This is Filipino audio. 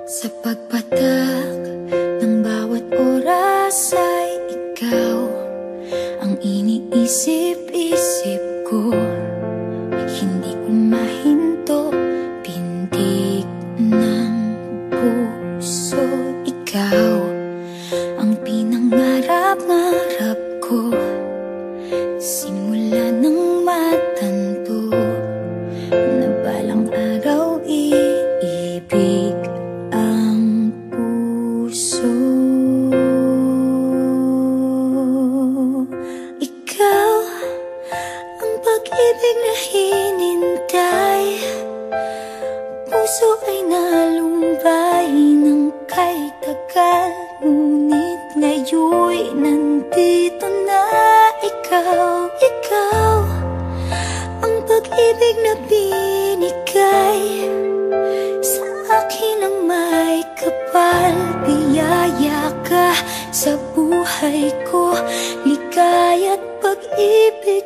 Sa pagpatak ng bawat oras ay ikaw ang iniisip-isip ko. Hindi ko mahinto, pintig ng puso. Ikaw ang pinangarap-ngarap ko, simula ng matanto na balang araw iibig ang puso. Ikaw ang pag-ibig na hinintay, puso ay nalumbay ng kay tagal, ngunit ngayon'y nandito na ikaw. Ikaw ang pag-ibig na binigay sa akin ang may kapal. Biyaya ka sa buhay ko, ligaya't pag-ibig